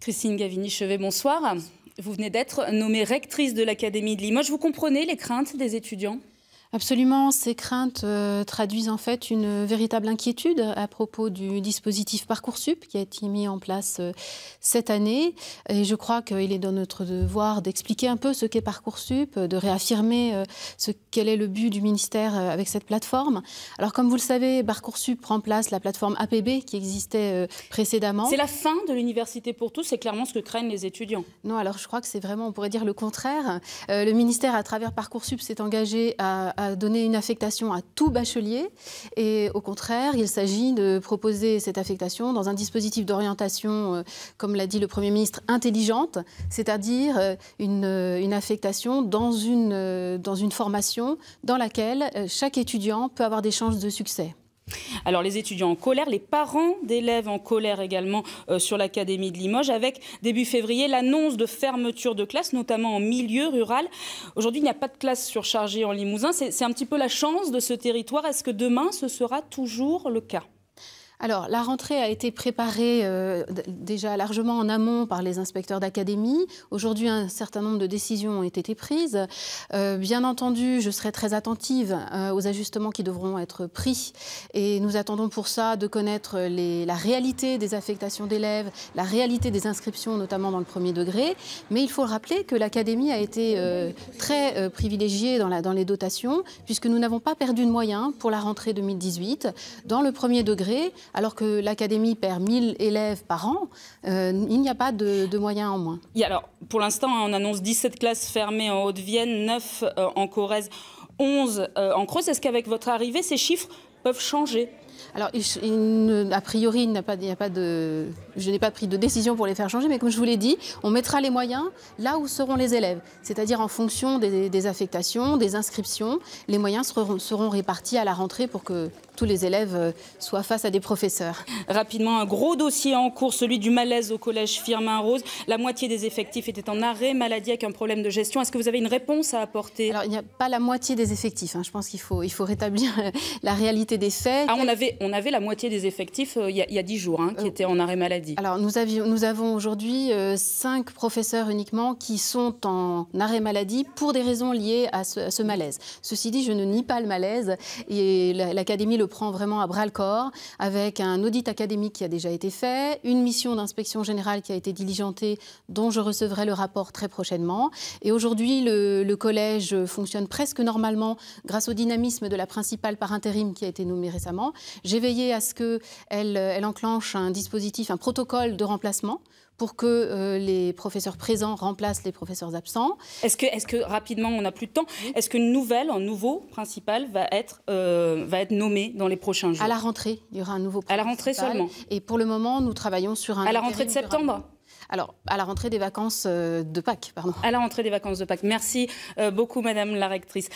Christine Gavini-Chevet, bonsoir. Vous venez d'être nommée rectrice de l'Académie de Limoges. Vous comprenez les craintes des étudiants ? Absolument, ces craintes traduisent en fait une véritable inquiétude à propos du dispositif Parcoursup qui a été mis en place cette année. Et je crois qu'il est dans notre devoir d'expliquer un peu ce qu'est Parcoursup, de réaffirmer quel est le but du ministère avec cette plateforme. Alors comme vous le savez, Parcoursup remplace la plateforme APB qui existait précédemment. C'est la fin de l'université pour tous, c'est clairement ce que craignent les étudiants. Non, alors je crois que c'est vraiment, on pourrait dire le contraire. Le ministère, à travers Parcoursup, s'est engagé à donner une affectation à tout bachelier. Et au contraire, il s'agit de proposer cette affectation dans un dispositif d'orientation, comme l'a dit le Premier ministre, intelligente, c'est-à-dire une affectation dans une formation dans laquelle chaque étudiant peut avoir des chances de succès. Alors les étudiants en colère, les parents d'élèves en colère également sur l'Académie de Limoges, avec début février l'annonce de fermeture de classes, notamment en milieu rural. Aujourd'hui, il n'y a pas de classe surchargée en Limousin. C'est un petit peu la chance de ce territoire. Est-ce que demain, ce sera toujours le cas ? Alors, la rentrée a été préparée déjà largement en amont par les inspecteurs d'académie. Aujourd'hui, un certain nombre de décisions ont été prises. Bien entendu, je serai très attentive aux ajustements qui devront être pris. Et nous attendons pour ça de connaître la réalité des affectations d'élèves, la réalité des inscriptions, notamment dans le premier degré. Mais il faut rappeler que l'académie a été très privilégiée dans les dotations, puisque nous n'avons pas perdu de moyens pour la rentrée 2018. Dans le premier degré, alors que l'académie perd 1000 élèves par an, il n'y a pas de moyens en moins. Alors, pour l'instant, on annonce 17 classes fermées en Haute-Vienne, 9 en Corrèze, 11 en Creuse. Est-ce qu'avec votre arrivée, ces chiffres peuvent changer ? Alors, a priori, je n'ai pas pris de décision pour les faire changer, mais comme je vous l'ai dit, on mettra les moyens là où seront les élèves. C'est-à-dire en fonction des affectations, des inscriptions, les moyens seront répartis à la rentrée pour que tous les élèves soient face à des professeurs. Rapidement, un gros dossier en cours, celui du malaise au collège Firmin-Rose. La moitié des effectifs étaient en arrêt maladie avec un problème de gestion. Est-ce que vous avez une réponse à apporter ? Alors, il n'y a pas la moitié des effectifs. Je pense qu'il faut rétablir la réalité des faits. Ah, on avait la moitié des effectifs il y a 10 jours qui étaient en arrêt maladie. Alors, nous avons aujourd'hui 5 professeurs uniquement qui sont en arrêt maladie pour des raisons liées à ce malaise. Ceci dit, je ne nie pas le malaise et l'Académie le prend vraiment à bras-le-corps avec un audit académique qui a déjà été fait, une mission d'inspection générale qui a été diligentée dont je recevrai le rapport très prochainement. Et aujourd'hui, le collège fonctionne presque normalement grâce au dynamisme de la principale par intérim qui a été nommée récemment. J'ai veillé à ce qu'elle enclenche un dispositif, un protocole de remplacement pour que les professeurs présents remplacent les professeurs absents. Est-ce que rapidement, on n'a plus de temps, est-ce qu'un nouveau principal va être nommé dans les prochains jours ? À la rentrée, il y aura un nouveau principal. À la rentrée seulement ? Et pour le moment, nous travaillons sur un... À la rentrée de septembre ? Alors, à la rentrée des vacances de Pâques, pardon. À la rentrée des vacances de Pâques. Merci beaucoup, Madame la rectrice.